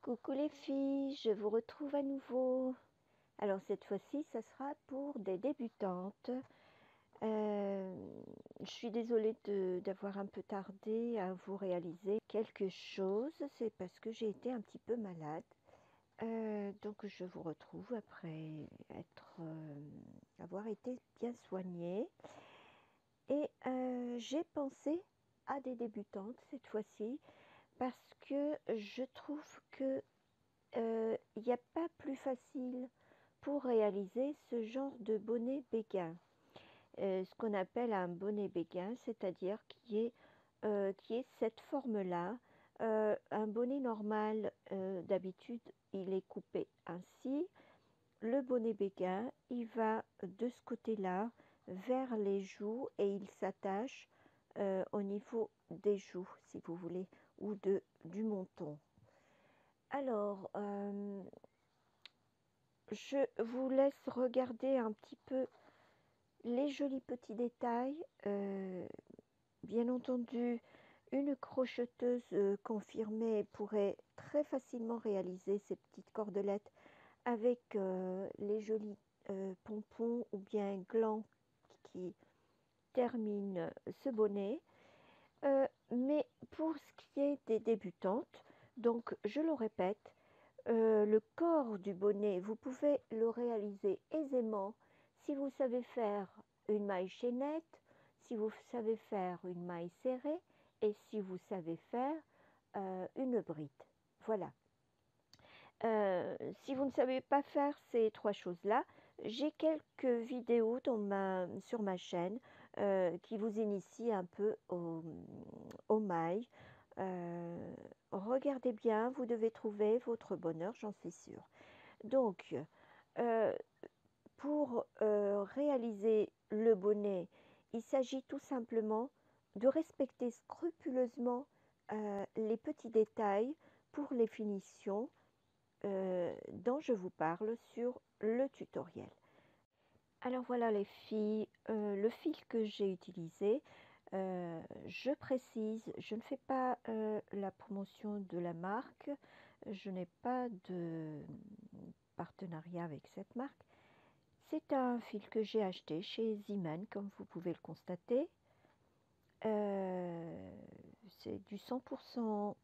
Coucou les filles, je vous retrouve à nouveau. Alors cette fois-ci, ça sera pour des débutantes. Je suis désolée d'avoir un peu tardé à vous réaliser quelque chose. C'est parce que j'ai été un petit peu malade. Donc je vous retrouve après avoir été bien soignée. Et j'ai pensé à des débutantes cette fois-ci parce que je trouve que il n'y a pas plus facile pour réaliser ce genre de bonnet béguin. Ce qu'on appelle un bonnet béguin, c'est-à-dire qui est cette forme-là. Un bonnet normal, d'habitude, il est coupé ainsi. Le bonnet béguin, il va de ce côté-là vers les joues et il s'attache au niveau des joues, si vous voulez, ou du menton. Alors, je vous laisse regarder un petit peu les jolis petits détails. Bien entendu, une crocheteuse confirmée pourrait très facilement réaliser ces petites cordelettes avec les jolis pompons ou bien glands qui terminent ce bonnet. Mais pour ce qui est des débutantes, donc je le répète, le corps du bonnet, vous pouvez le réaliser aisément si vous savez faire une maille chaînette, si vous savez faire une maille serrée et si vous savez faire une bride. Voilà. Si vous ne savez pas faire ces trois choses-là, j'ai quelques vidéos sur ma chaîne qui vous initient un peu aux mailles. Regardez bien, vous devez trouver votre bonheur, j'en suis sûre. Donc, euh, pour réaliser le bonnet, il s'agit tout simplement de respecter scrupuleusement les petits détails pour les finitions dont je vous parle sur le tutoriel. Alors voilà les filles, le fil que j'ai utilisé, je précise, je ne fais pas la promotion de la marque, je n'ai pas de partenariat avec cette marque. C'est un fil que j'ai acheté chez Ziman, comme vous pouvez le constater. C'est du 100%,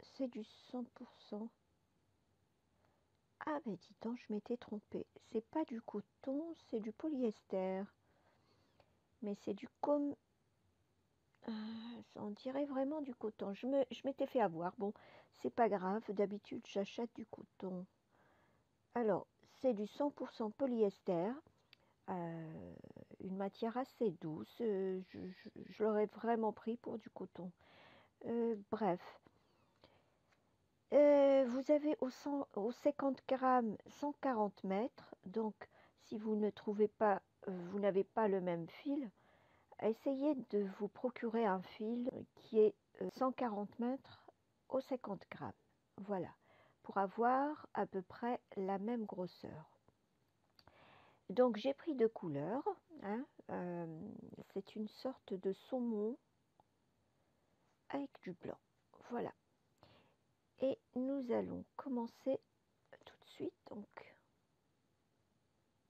c'est du 100%. Ah ben dis donc, je m'étais trompée. C'est pas du coton, c'est du polyester. Mais c'est du comme... on dirait vraiment du coton. Je m'étais fait avoir. Bon, c'est pas grave. D'habitude, j'achète du coton. Alors, c'est du 100% polyester. Une matière assez douce. Je l'aurais vraiment pris pour du coton. Bref. Vous avez au 50 grammes 140 mètres. Donc, si vous ne trouvez pas, vous n'avez pas le même fil, essayez de vous procurer un fil qui est 140 mètres au 50 grammes. Voilà, pour avoir à peu près la même grosseur. Donc, j'ai pris deux couleurs. Hein, c'est une sorte de saumon avec du blanc. Voilà. Et nous allons commencer tout de suite. Donc,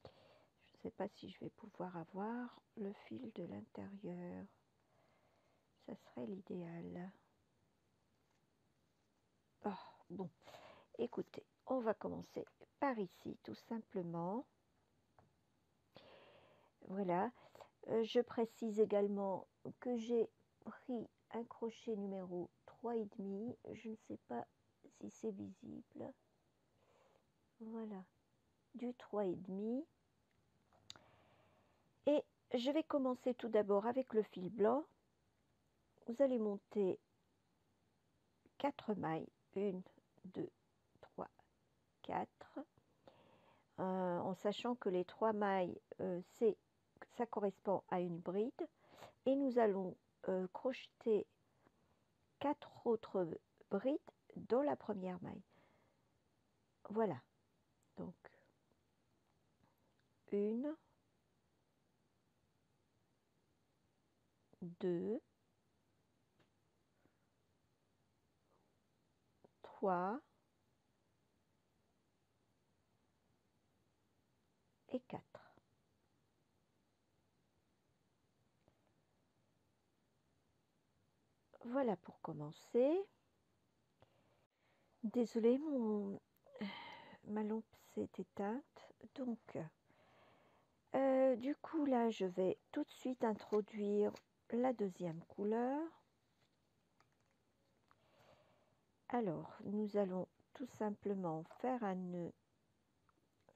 je ne sais pas si je vais pouvoir avoir le fil de l'intérieur. Ça serait l'idéal. Oh, bon, écoutez, on va commencer par ici, tout simplement. Voilà. Je précise également que j'ai pris un crochet numéro 3,5. Je ne sais pas si c'est visible. Voilà, du 3,5. Et je vais commencer tout d'abord avec le fil blanc. Vous allez monter 4 mailles. 1, 2, 3, 4. En sachant que les 3 mailles, ça correspond à une bride. Et nous allons crocheter 4 autres brides dans la première maille. Voilà. Donc, 1, 2, 3, voilà pour commencer. Désolée, ma lampe s'est éteinte. Donc, du coup, là, je vais tout de suite introduire la deuxième couleur. Alors, nous allons tout simplement faire un nœud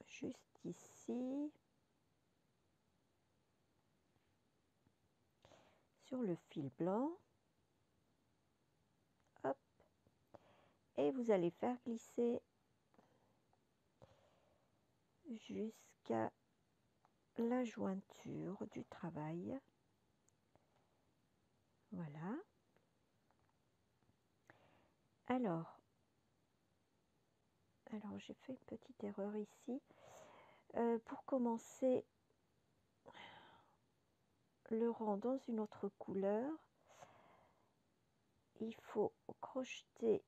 juste ici, sur le fil blanc. Hop. Et vous allez faire glisser jusqu'à la jointure du travail. Voilà. Alors j'ai fait une petite erreur ici. Pour commencer le rang dans une autre couleur, il faut crocheter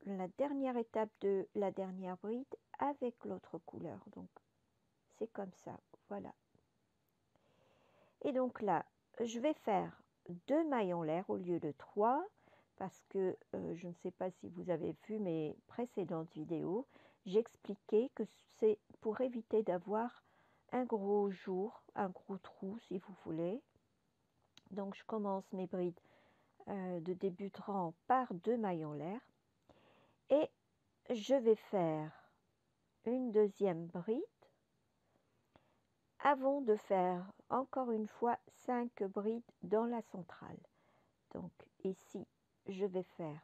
la dernière étape de la dernière bride avec l'autre couleur. Donc c'est comme ça, voilà. Et donc là, je vais faire 2 mailles en l'air au lieu de 3 parce que je ne sais pas si vous avez vu mes précédentes vidéos, j'expliquais que c'est pour éviter d'avoir un gros jour, un gros trou si vous voulez. Donc je commence mes brides de début de rang par 2 mailles en l'air et je vais faire une deuxième bride avant de faire encore une fois 5 brides dans la centrale. Donc ici, je vais faire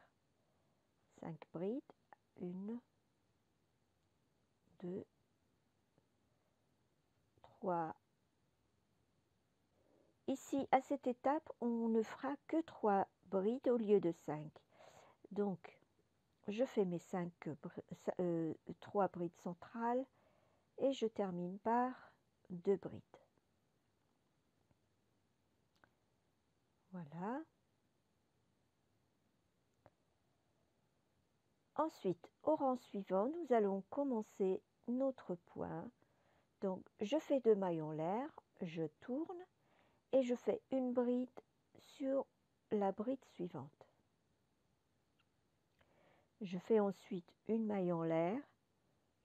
5 brides. 1, 2, 3. Ici, à cette étape, on ne fera que 3 brides au lieu de 5. Donc, je fais mes 3 brides centrales et je termine par 2 brides. Voilà. Ensuite, au rang suivant, nous allons commencer notre point. Donc, je fais 2 mailles en l'air, je tourne et je fais une bride sur la bride suivante. Je fais ensuite une maille en l'air,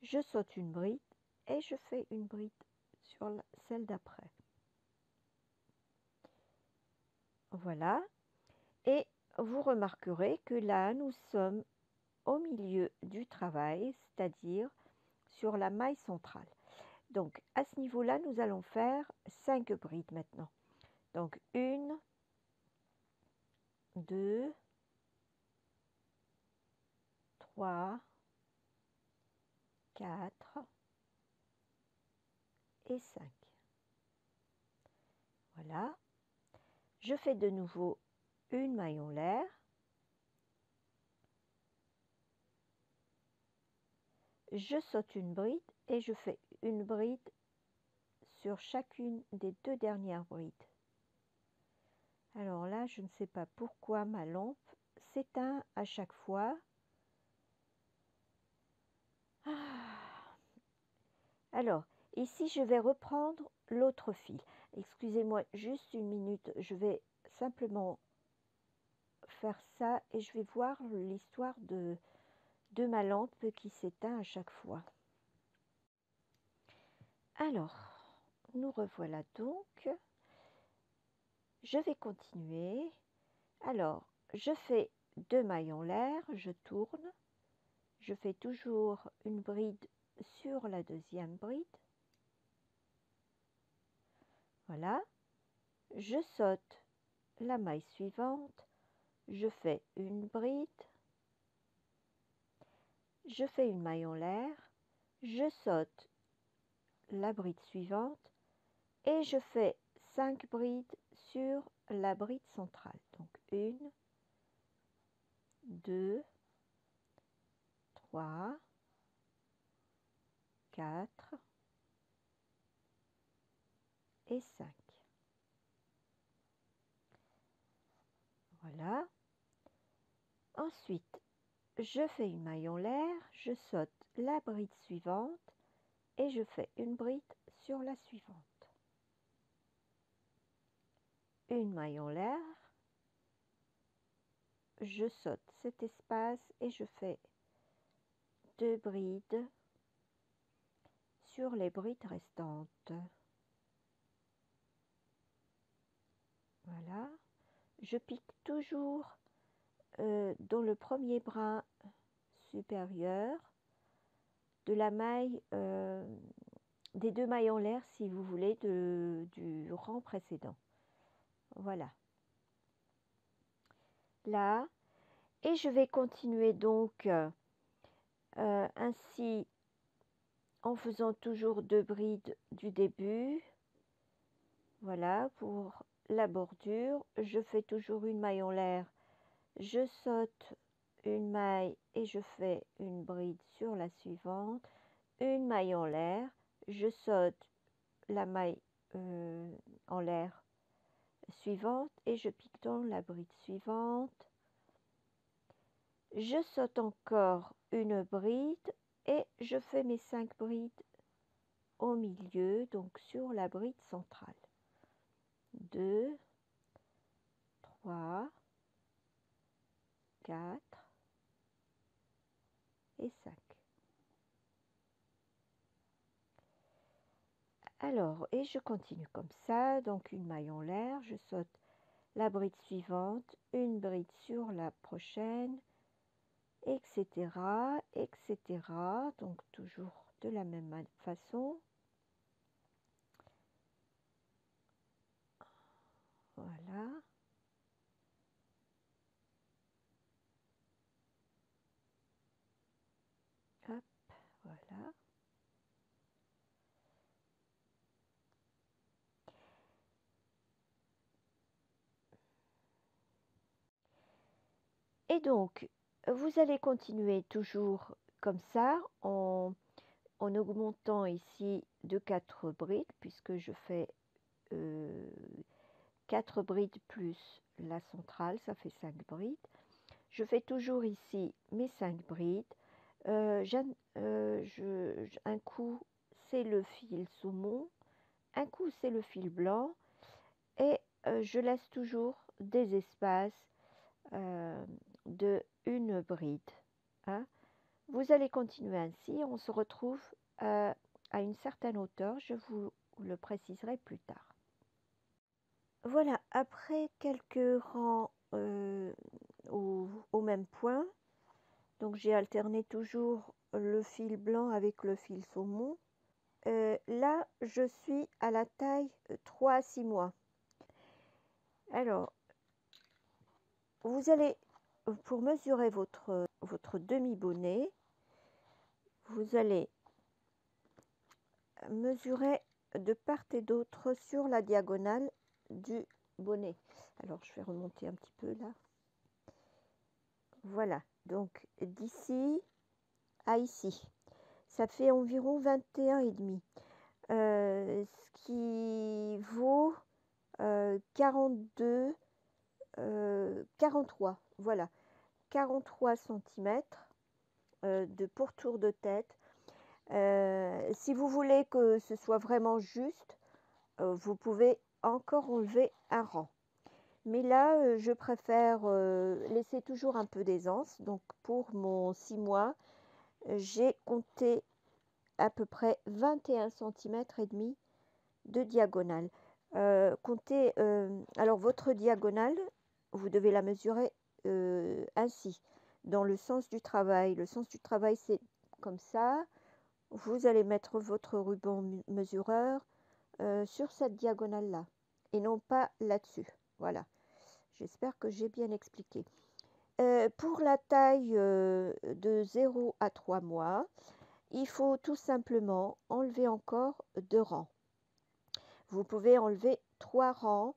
je saute une bride et je fais une bride sur celle d'après. Voilà. Et vous remarquerez que là, nous sommes au milieu du travail, c'est-à-dire sur la maille centrale. Donc, à ce niveau-là, nous allons faire 5 brides maintenant. Donc, 1, 2, 3, 4 et 5. Voilà. Je fais de nouveau une maille en l'air. Je saute une bride et je fais une bride sur chacune des 2 dernières brides. Alors là, je ne sais pas pourquoi ma lampe s'éteint à chaque fois. Alors, ici, je vais reprendre l'autre fil. Excusez-moi juste une minute, je vais simplement faire ça et je vais voir l'histoire de ma lampe qui s'éteint à chaque fois. Alors, nous revoilà donc. Je vais continuer. Alors, je fais 2 mailles en l'air, je tourne. Je fais toujours une bride sur la deuxième bride. Voilà. Je saute la maille suivante. Je fais une bride. Je fais une maille en l'air. Je saute la bride suivante. Et je fais 5 brides sur la bride centrale. Donc 1, 2, 3, 4 et 5. Voilà. Ensuite, je fais une maille en l'air, je saute la bride suivante et je fais une bride sur la suivante. Une maille en l'air, je saute cet espace et je fais 2 brides sur les brides restantes. Voilà, je pique toujours dans le premier brin supérieur de la maille, des 2 mailles en l'air si vous voulez du rang précédent. Voilà. Là, et je vais continuer donc ainsi en faisant toujours 2 brides du début. Voilà, pour la bordure, je fais toujours une maille en l'air, je saute une maille et je fais une bride sur la suivante, une maille en l'air, je saute la maille en l'air suivante et je pique dans la bride suivante. Je saute encore une bride et je fais mes 5 brides au milieu, donc sur la bride centrale. 2, 3, 4 et 5. Alors, et je continue comme ça, donc une maille en l'air, je saute la bride suivante, une bride sur la prochaine, etc., etc. Donc toujours de la même façon. Voilà. Hop, voilà. Et donc, vous allez continuer toujours comme ça, en augmentant ici de 4 brides, puisque je fais 4 brides plus la centrale, ça fait 5 brides. Je fais toujours ici mes 5 brides. Un coup, c'est le fil saumon, un coup, c'est le fil blanc, et je laisse toujours des espaces de une bride. Hein. Vous allez continuer ainsi, on se retrouve à une certaine hauteur, je vous le préciserai plus tard. Voilà, après quelques rangs au même point, donc j'ai alterné toujours le fil blanc avec le fil saumon. Là, je suis à la taille 3 à 6 mois. Alors, vous allez, pour mesurer votre demi-bonnet, vous allez mesurer de part et d'autre sur la diagonale du bonnet. Alors, je vais remonter un petit peu là. Voilà, donc d'ici à ici, ça fait environ 21,5. Ce qui vaut 42, 43, voilà, 43 cm de pourtour de tête. Si vous voulez que ce soit vraiment juste, vous pouvez encore enlever un rang. Mais là, je préfère laisser toujours un peu d'aisance. Donc pour mon 6 mois, j'ai compté à peu près 21 cm et demi de diagonale. Alors votre diagonale, vous devez la mesurer ainsi, dans le sens du travail. Le sens du travail, c'est comme ça. Vous allez mettre votre ruban mesureur sur cette diagonale-là et non pas là-dessus. Voilà. J'espère que j'ai bien expliqué. Pour la taille de 0 à 3 mois, il faut tout simplement enlever encore 2 rangs. Vous pouvez enlever 3 rangs,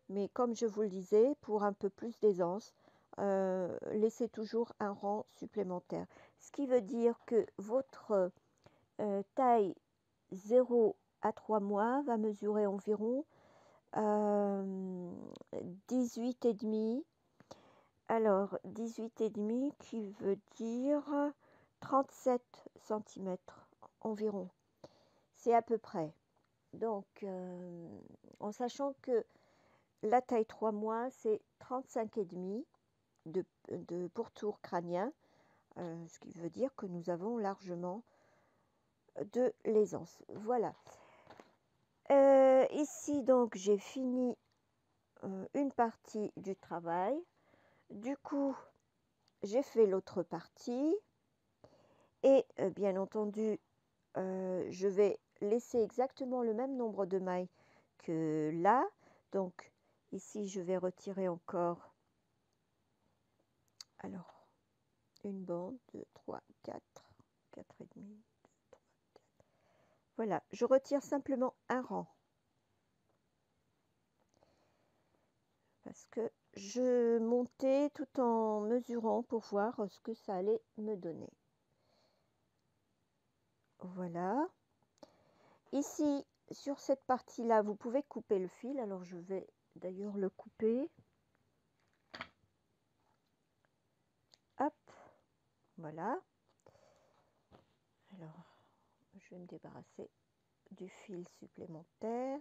mais comme je vous le disais, pour un peu plus d'aisance, laissez toujours un rang supplémentaire. Ce qui veut dire que votre taille 0 à 3 mois va mesurer environ 18,5. Alors, 18,5 qui veut dire 37 cm environ. C'est à peu près. Donc, en sachant que la taille 3 mois, c'est 35,5. de pourtour crânien, ce qui veut dire que nous avons largement de l'aisance. Voilà. Ici, donc, j'ai fini une partie du travail. Du coup, j'ai fait l'autre partie. Et bien entendu, je vais laisser exactement le même nombre de mailles que là. Donc, ici, je vais retirer encore, alors, une bande, 2, 3, 4, 4 et demi, 2, 3, 4. Voilà, je retire simplement un rang. Parce que je montais tout en mesurant pour voir ce que ça allait me donner. Voilà. Ici, sur cette partie-là, vous pouvez couper le fil. Alors, je vais d'ailleurs le couper. Hop, voilà. Alors, je vais me débarrasser du fil supplémentaire.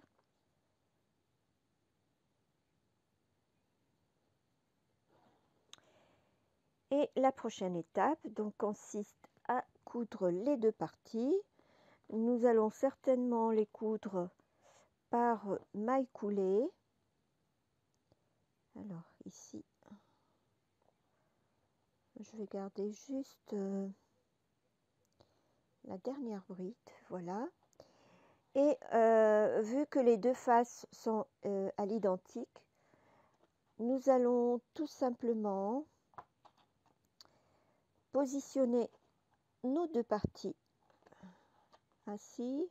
Et la prochaine étape donc consiste à coudre les deux parties. Nous allons certainement les coudre par maille coulée. Alors ici, je vais garder juste la dernière bride, voilà. Et vu que les deux faces sont à l'identique, nous allons tout simplement positionner nos deux parties ainsi,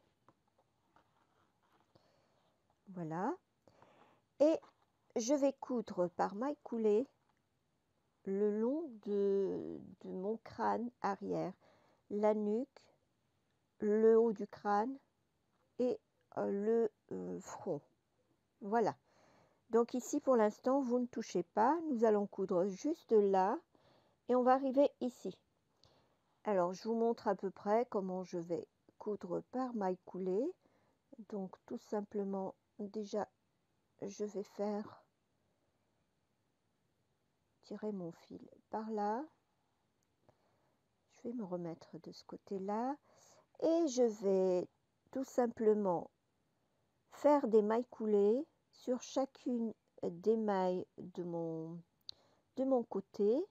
voilà, et je vais coudre par maille coulée le long de mon crâne arrière, la nuque, le haut du crâne et le front. Voilà. Donc ici, pour l'instant, vous ne touchez pas. Nous allons coudre juste là et on va arriver ici. Alors, je vous montre à peu près comment je vais coudre par maille coulée. Donc, tout simplement, déjà, je vais faire tirer mon fil par là. Je vais me remettre de ce côté-là et je vais tout simplement faire des mailles coulées sur chacune des mailles de mon côté,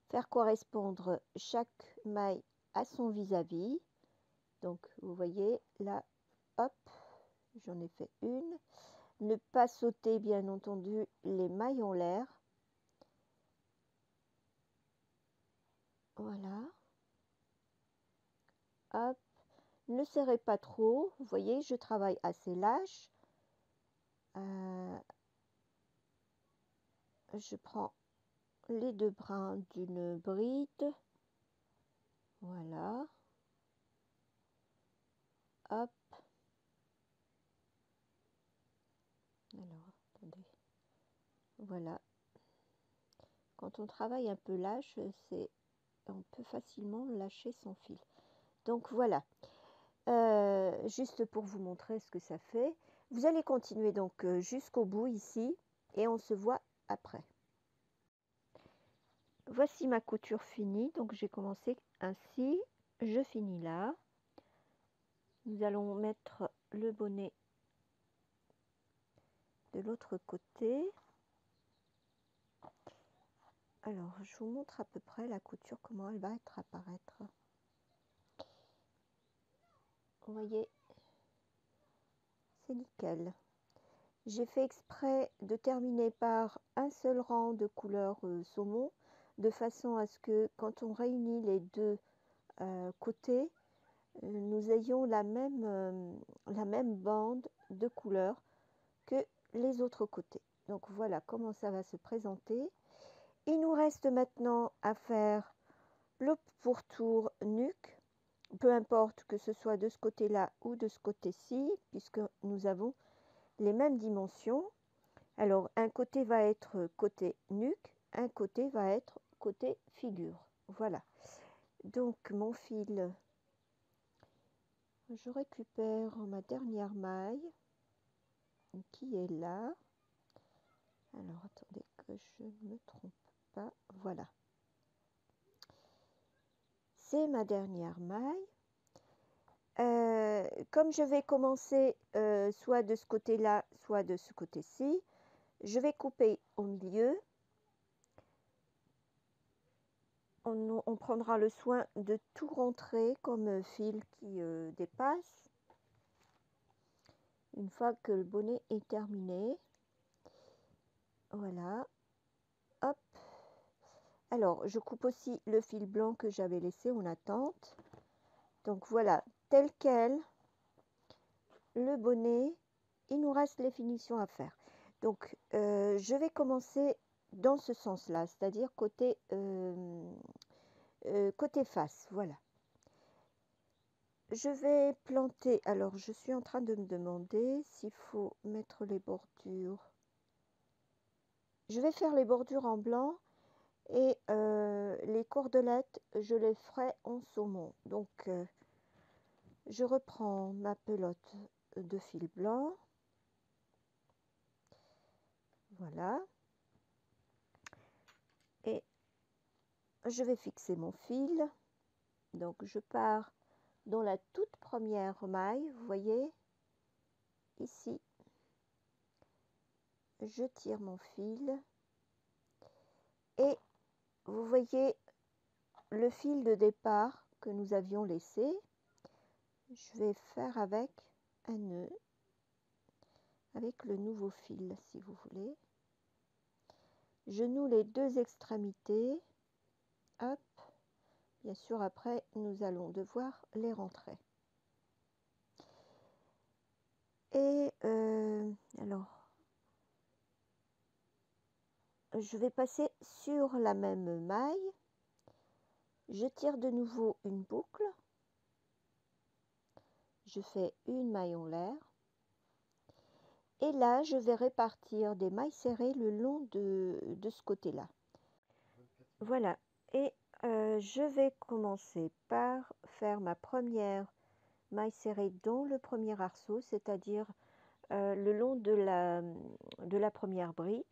faire correspondre chaque maille à son vis-à-vis. Donc vous voyez là, hop, j'en ai fait une. Ne pas sauter bien entendu les mailles en l'air. Voilà. Hop. Ne serrez pas trop. Vous voyez, je travaille assez lâche. Je prends les deux brins d'une bride. Voilà. Hop. Alors, attendez. Voilà. Quand on travaille un peu lâche, on peut facilement lâcher son fil. Donc voilà. Juste pour vous montrer ce que ça fait. Vous allez continuer donc jusqu'au bout ici et on se voit après. Voici ma couture finie. Donc j'ai commencé ainsi. Je finis là. Nous allons mettre le bonnet de l'autre côté. Alors, je vous montre à peu près la couture, comment elle va être apparaître. Vous voyez, c'est nickel. J'ai fait exprès de terminer par un seul rang de couleur saumon, de façon à ce que quand on réunit les deux côtés, nous ayons la même bande de couleur que les autres côtés. Donc voilà comment ça va se présenter. Il nous reste maintenant à faire le pourtour nuque, peu importe que ce soit de ce côté-là ou de ce côté-ci, puisque nous avons les mêmes dimensions. Alors, un côté va être côté nuque, un côté va être côté figure. Voilà. Donc, mon fil, je récupère ma dernière maille qui est là. Alors, attendez, que je ne me trompe pas. Voilà. C'est ma dernière maille. Comme je vais commencer soit de ce côté-là, soit de ce côté-ci, je vais couper au milieu. On prendra le soin de tout rentrer comme fil qui dépasse. Une fois que le bonnet est terminé. Voilà. Hop. Alors, je coupe aussi le fil blanc que j'avais laissé en attente. Donc voilà, tel quel, le bonnet, il nous reste les finitions à faire. Donc, je vais commencer dans ce sens-là, c'est-à-dire côté face, voilà. Je vais planter, alors je suis en train de me demander s'il faut mettre les bordures. Je vais faire les bordures en blanc et les cordelettes, je les ferai en saumon. Donc, je reprends ma pelote de fil blanc. Voilà. Et je vais fixer mon fil. Donc, je pars dans la toute première maille, vous voyez, ici. Je tire mon fil. Et vous voyez le fil de départ que nous avions laissé. Je vais faire avec un nœud, avec le nouveau fil, si vous voulez. Je noue les deux extrémités. Hop. Bien sûr, après, nous allons devoir les rentrer. Et alors, je vais passer sur la même maille. Je tire de nouveau une boucle. Je fais une maille en l'air. Et là, je vais répartir des mailles serrées le long de ce côté-là. Voilà. Et je vais commencer par faire ma première maille serrée dans le premier arceau, c'est-à-dire le long de la première bride.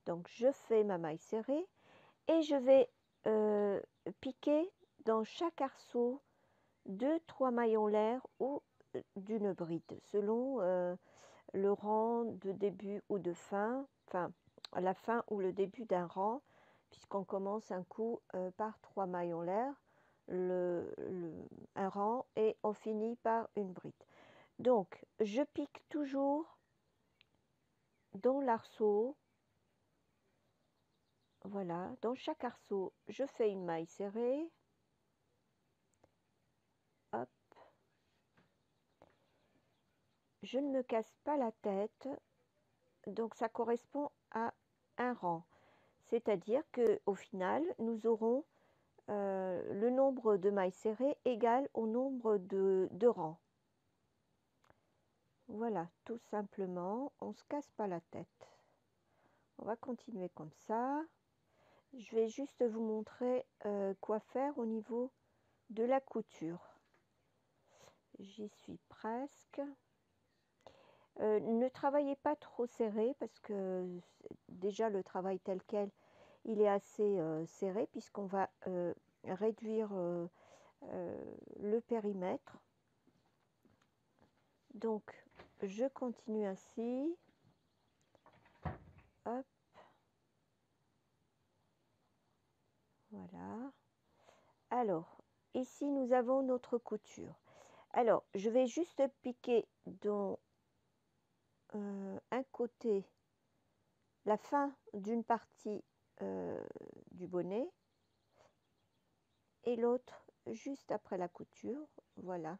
Donc, je fais ma maille serrée et je vais piquer dans chaque arceau 2-3 mailles en l'air ou d'une bride, selon le rang de début ou de fin, enfin la fin ou le début d'un rang, puisqu'on commence un coup par 3 mailles en l'air, un rang, et on finit par une bride. Donc, je pique toujours dans l'arceau. Voilà, dans chaque arceau, je fais une maille serrée. Hop. Je ne me casse pas la tête. Donc, ça correspond à un rang. C'est-à-dire qu'au final, nous aurons le nombre de mailles serrées égal au nombre de rangs. Voilà, tout simplement, on ne se casse pas la tête. On va continuer comme ça. Je vais juste vous montrer quoi faire au niveau de la couture. J'y suis presque. Ne travaillez pas trop serré parce que déjà le travail tel quel, il est assez serré puisqu'on va réduire le périmètre. Donc, je continue ainsi. Hop. Voilà. Alors, ici, nous avons notre couture. Alors, je vais juste piquer dans un côté la fin d'une partie du bonnet et l'autre juste après la couture. Voilà.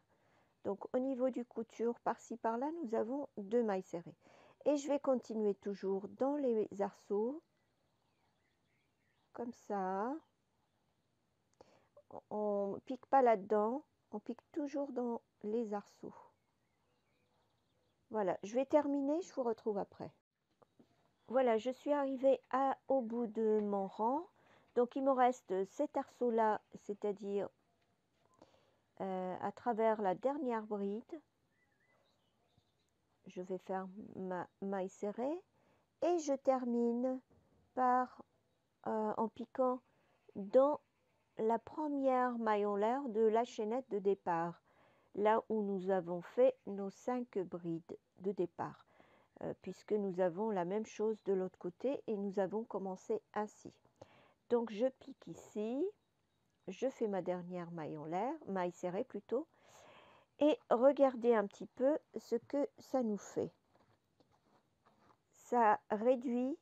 Donc, au niveau du couture, par-ci, par-là, nous avons 2 mailles serrées. Et je vais continuer toujours dans les arceaux, comme ça. On ne pique pas là-dedans, on pique toujours dans les arceaux. Voilà, je vais terminer, je vous retrouve après. Voilà, je suis arrivée au bout de mon rang. Donc, il me reste cet arceau-là, c'est-à-dire à travers la dernière bride. Je vais faire ma maille serrée et je termine par en piquant dans la première maille en l'air de la chaînette de départ, là où nous avons fait nos 5 brides de départ, puisque nous avons la même chose de l'autre côté et nous avons commencé ainsi. Donc je pique ici, je fais ma dernière maille en l'air, maille serrée plutôt, et regardez un petit peu ce que ça nous fait. Ça réduit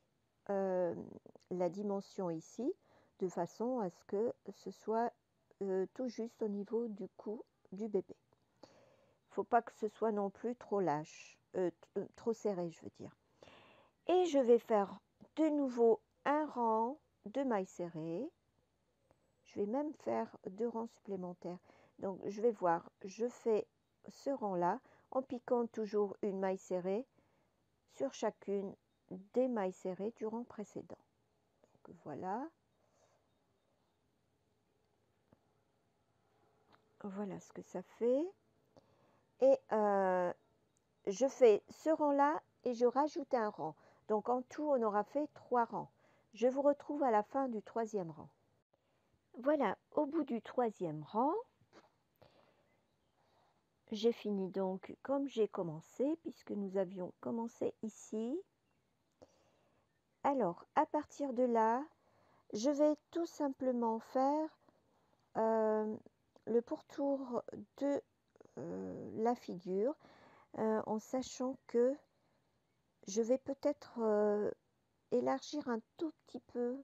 la dimension ici, de façon à ce que ce soit tout juste au niveau du cou du bébé. Il ne faut pas que ce soit non plus trop lâche, trop serré, je veux dire. Et je vais faire de nouveau un rang de mailles serrées. Je vais même faire 2 rangs supplémentaires. Donc, je vais voir, je fais ce rang-là en piquant toujours une maille serrée sur chacune des mailles serrées du rang précédent. Donc, voilà. Voilà ce que ça fait. Et je fais ce rang-là et je rajoute un rang. Donc, en tout, on aura fait 3 rangs. Je vous retrouve à la fin du 3e rang. Voilà, au bout du 3e rang, j'ai fini donc comme j'ai commencé, puisque nous avions commencé ici. Alors, à partir de là, je vais tout simplement faire le pourtour de la figure, en sachant que je vais peut-être élargir un tout petit peu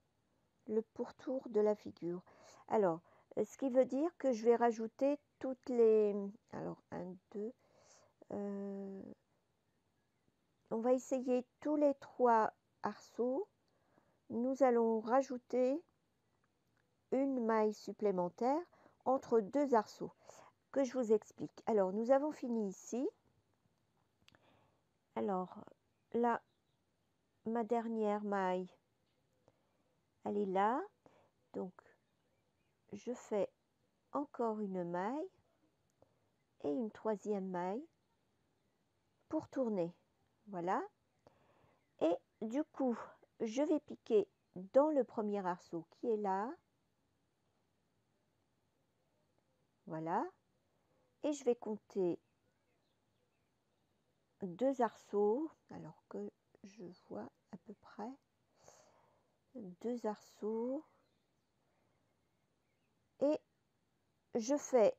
le pourtour de la figure. Alors, ce qui veut dire que je vais rajouter toutes les... Alors, 1, 2... on va essayer tous les 3 arceaux. Nous allons rajouter une maille supplémentaire entre 2 arceaux, que je vous explique. Alors, nous avons fini ici. Alors, là, ma dernière maille, elle est là. Donc, je fais encore une maille et une 3e maille pour tourner. Voilà. Et du coup, je vais piquer dans le premier arceau qui est là. Voilà. Et je vais compter 2 arceaux, alors que je vois à peu près 2 arceaux. Et je fais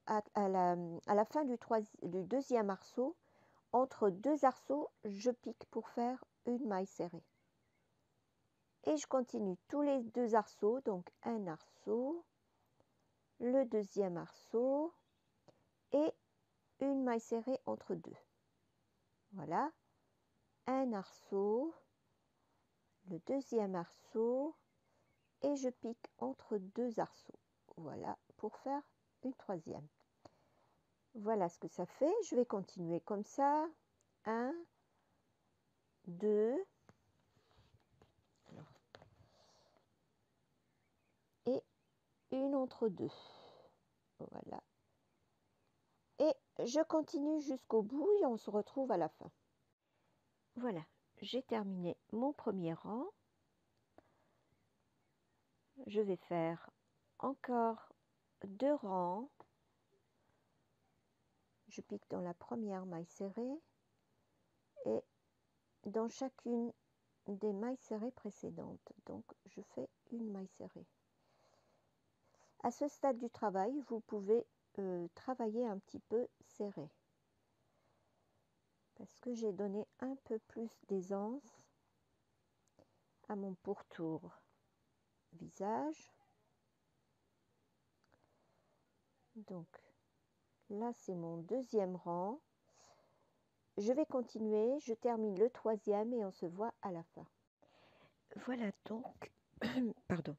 à la fin du 2e arceau, entre 2 arceaux, je pique pour faire une maille serrée. Et je continue tous les 2 arceaux, donc un arceau, le 2e arceau et une maille serrée entre 2. Voilà, un arceau, le 2e arceau et je pique entre 2 arceaux. Voilà, pour faire une 3e. Voilà ce que ça fait. Je vais continuer comme ça. 1, 2, et une entre 2. Voilà. Et je continue jusqu'au bout et on se retrouve à la fin. Voilà, j'ai terminé mon premier rang. Je vais faire encore 2 rangs. Je pique dans la première maille serrée et dans chacune des mailles serrées précédentes. Donc, je fais une maille serrée. À ce stade du travail, vous pouvez travailler un petit peu serré. Parce que j'ai donné un peu plus d'aisance à mon pourtour visage. Donc, là, c'est mon 2e rang. Je vais continuer, je termine le 3e et on se voit à la fin. Voilà donc, pardon.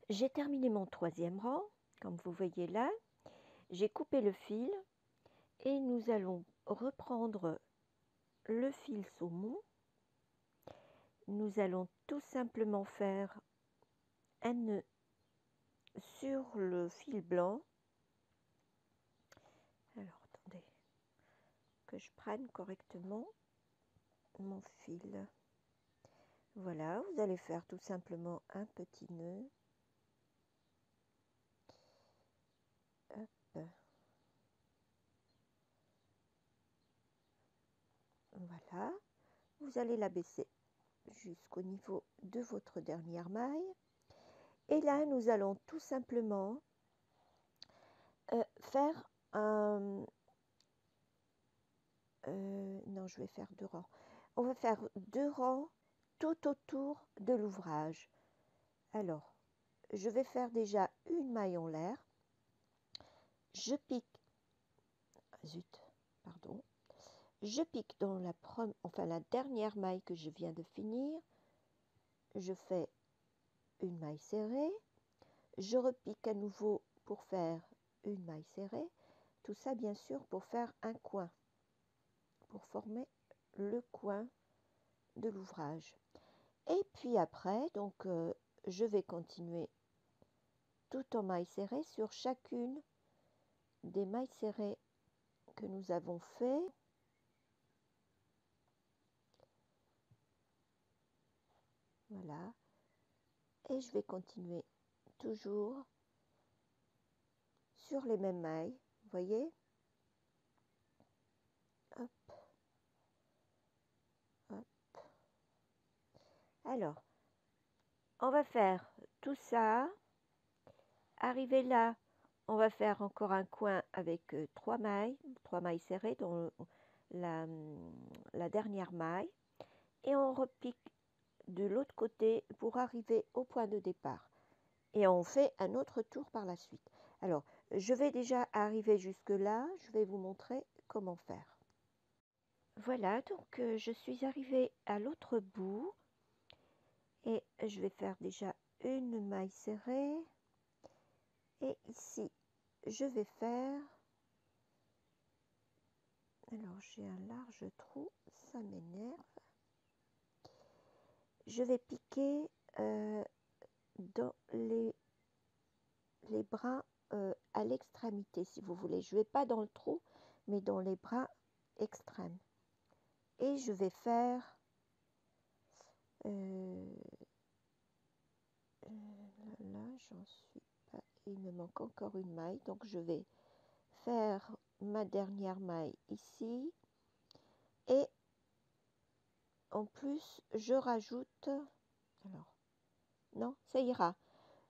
J'ai terminé mon 3e rang, comme vous voyez là. J'ai coupé le fil et nous allons reprendre le fil saumon. Nous allons tout simplement faire un nœud sur le fil blanc. Alors, attendez, que je prenne correctement mon fil. Voilà, vous allez faire tout simplement un petit nœud. Hop. Voilà, vous allez l'abaisser jusqu'au niveau de votre dernière maille. Et là, nous allons tout simplement faire un... non, je vais faire 2 rangs. On va faire 2 rangs tout autour de l'ouvrage. Alors, je vais faire déjà une maille en l'air. Je pique, zut, pardon. Je pique dans la dernière maille que je viens de finir. Je fais une maille serrée. Je repique à nouveau pour faire une maille serrée. Tout ça, bien sûr, pour faire un coin, pour former le coin de l'ouvrage. Et puis après, donc, je vais continuer tout en maille serrée sur chacune des mailles serrées que nous avons fait. Voilà. Et je vais continuer toujours sur les mêmes mailles. Vous voyez? Hop, hop. Alors, on va faire tout ça. Arrivé là, on va faire encore un coin avec 3 mailles serrées dans la dernière maille. Et on repique de l'autre côté pour arriver au point de départ. Et on fait un autre tour par la suite. Alors, je vais déjà arriver jusque là. Je vais vous montrer comment faire. Voilà, donc je suis arrivée à l'autre bout. Et je vais faire déjà une maille serrée. Et ici, je vais faire... Alors, j'ai un large trou, ça m'énerve. Je vais piquer dans les bras à l'extrémité, si vous voulez. Je ne vais pas dans le trou, mais dans les bras extrêmes. Et je vais faire... là, j'en suis pas. Il me manque encore une maille. Donc, je vais faire ma dernière maille ici. Et en plus, je rajoute... Alors, non, ça ira.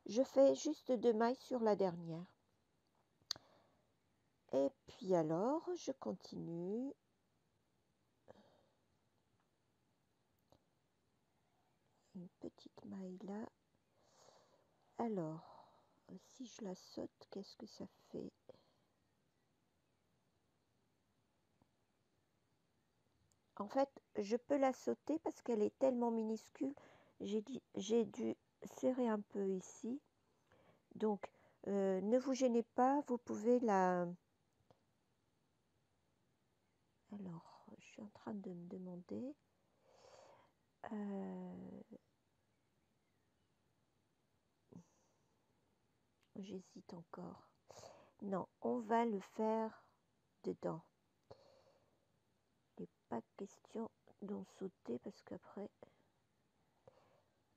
Je fais juste 2 mailles sur la dernière. Et puis alors, je continue. Une petite maille là. Alors, si je la saute, qu'est-ce que ça fait? En fait, je peux la sauter parce qu'elle est tellement minuscule. J'ai dû serrer un peu ici. Donc, ne vous gênez pas, vous pouvez la... Alors, je suis en train de me demander... J'hésite encore. Non, on va le faire dedans. Il n'est pas question d'en sauter parce qu'après...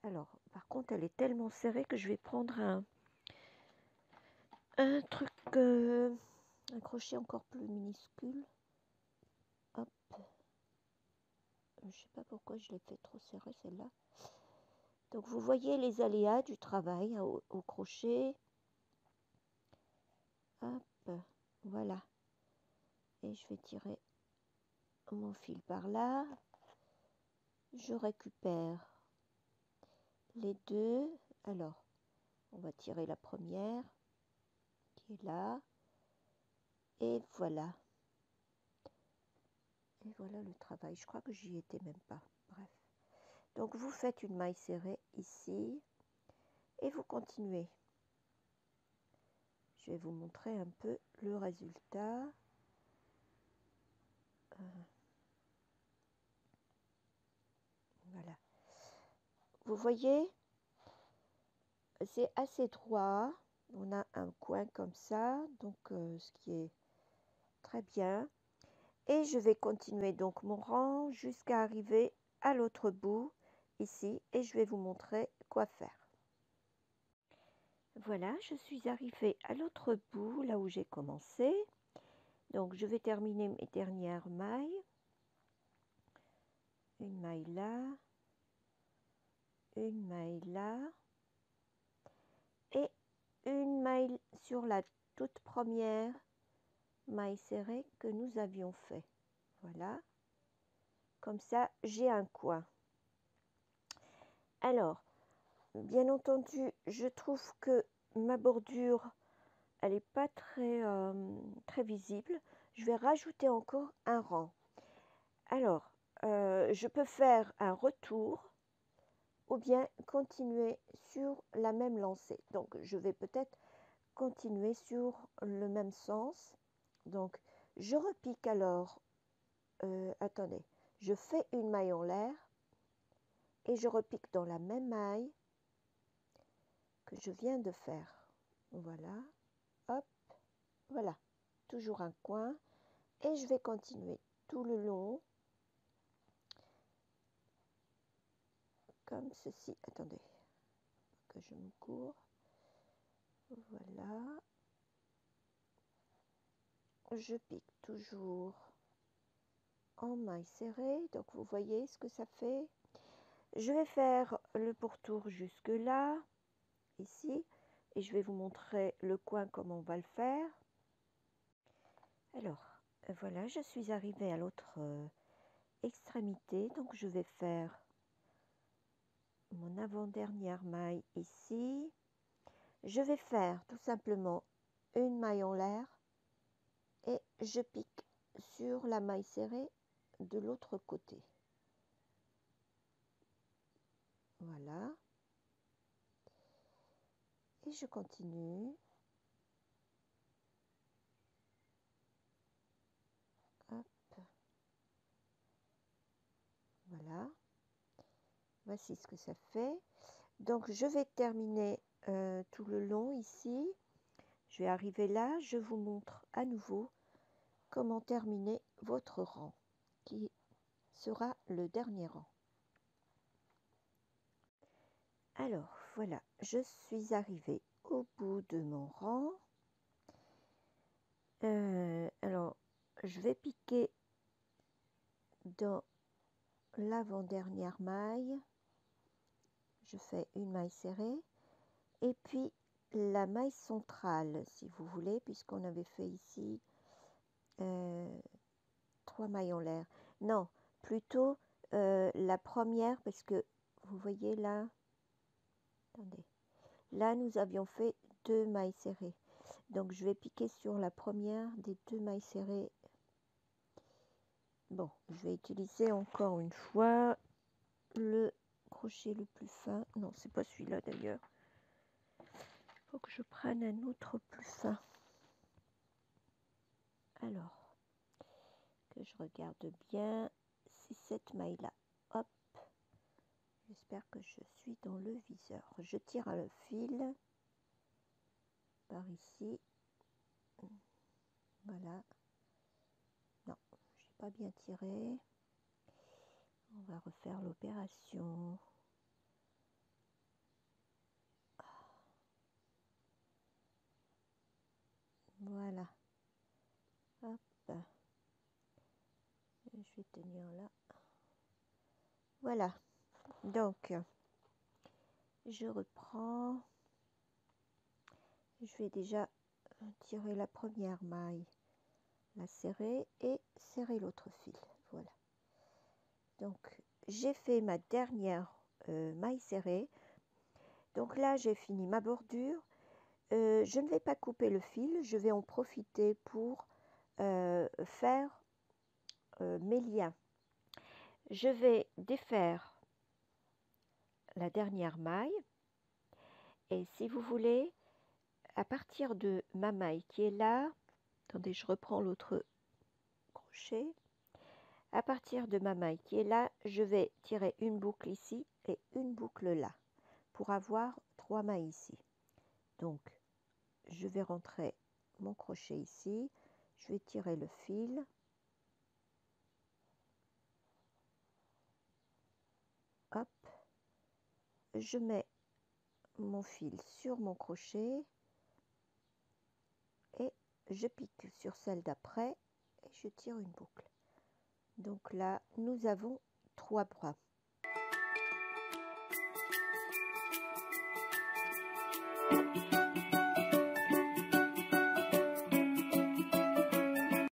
Alors, par contre, elle est tellement serrée que je vais prendre un truc, un crochet encore plus minuscule. Hop. Je ne sais pas pourquoi je l'ai fait trop serrée celle-là. Donc, vous voyez les aléas du travail hein, au crochet. Hop, voilà. Et je vais tirer mon fil par là. Je récupère les deux. Alors, on va tirer la première qui est là. Et voilà. Et voilà le travail. Je crois que j'y étais même pas. Bref. Donc, vous faites une maille serrée ici. Et vous continuez. Je vais vous montrer un peu le résultat. Voilà. Vous voyez, c'est assez droit. On a un coin comme ça, donc ce qui est très bien. Et je vais continuer donc mon rang jusqu'à arriver à l'autre bout. ici et je vais vous montrer quoi faire. Voilà, je suis arrivée à l'autre bout, là où j'ai commencé. Donc je vais terminer mes dernières mailles. Une maille là, une maille là et une maille sur la toute première maille serrée que nous avions fait. Voilà, comme ça j'ai un coin. Alors, bien entendu, je trouve que ma bordure, elle n'est pas très visible. Je vais rajouter encore un rang. Alors, je peux faire un retour ou bien continuer sur la même lancée. Donc, je vais peut-être continuer sur le même sens. Donc, je repique alors, attendez, je fais une maille en l'air et je repique dans la même maille que je viens de faire. Voilà, hop, voilà, toujours un coin et je vais continuer tout le long comme ceci. Attendez, que je me cours. Voilà, je pique toujours en maille serrée, donc vous voyez ce que ça fait. Je vais faire le pourtour jusque là, ici, et je vais vous montrer le coin comment on va le faire. Alors, voilà, je suis arrivée à l'autre extrémité, donc je vais faire mon avant-dernière maille ici. Je vais faire tout simplement une maille en l'air et je pique sur la maille serrée de l'autre côté. Voilà. Et je continue. Hop. Voilà. Voici ce que ça fait. Donc je vais terminer tout le long ici. Je vais arriver là. Je vous montre à nouveau comment terminer votre rang, qui sera le dernier rang. Alors voilà, je suis arrivée au bout de mon rang. Alors je vais piquer dans l'avant-dernière maille. Je fais une maille serrée et puis la maille centrale, si vous voulez, puisqu'on avait fait ici 3 mailles en l'air. Non, plutôt la première, parce que vous voyez là, attendez, là nous avions fait 2 mailles serrées. Donc je vais piquer sur la première des 2 mailles serrées. Bon, je vais utiliser encore une fois le crochet le plus fin. Non, c'est pas celui-là d'ailleurs. Il faut que je prenne un autre plus fin. Alors, que je regarde bien, c'est cette maille-là. Hop, j'espère que je suis dans le viseur. Je tire le fil par ici. Voilà. Non, je n'ai pas bien tiré. On va refaire l'opération. Voilà. Hop. Je vais tenir là. Voilà. Donc, je reprends. Je vais déjà tirer la première maille, la serrer et serrer l'autre fil. Voilà. Donc, j'ai fait ma dernière maille serrée. Donc là, j'ai fini ma bordure. Je ne vais pas couper le fil. Je vais en profiter pour faire mes liens. Je vais défaire la dernière maille. Et si vous voulez, à partir de ma maille qui est là, attendez, je reprends l'autre crochet. À partir de ma maille qui est là, je vais tirer une boucle ici et une boucle là pour avoir 3 mailles ici. Donc, je vais rentrer mon crochet ici, je vais tirer le fil. Hop, je mets mon fil sur mon crochet et je pique sur celle d'après et je tire une boucle. Donc là, nous avons 3 bras.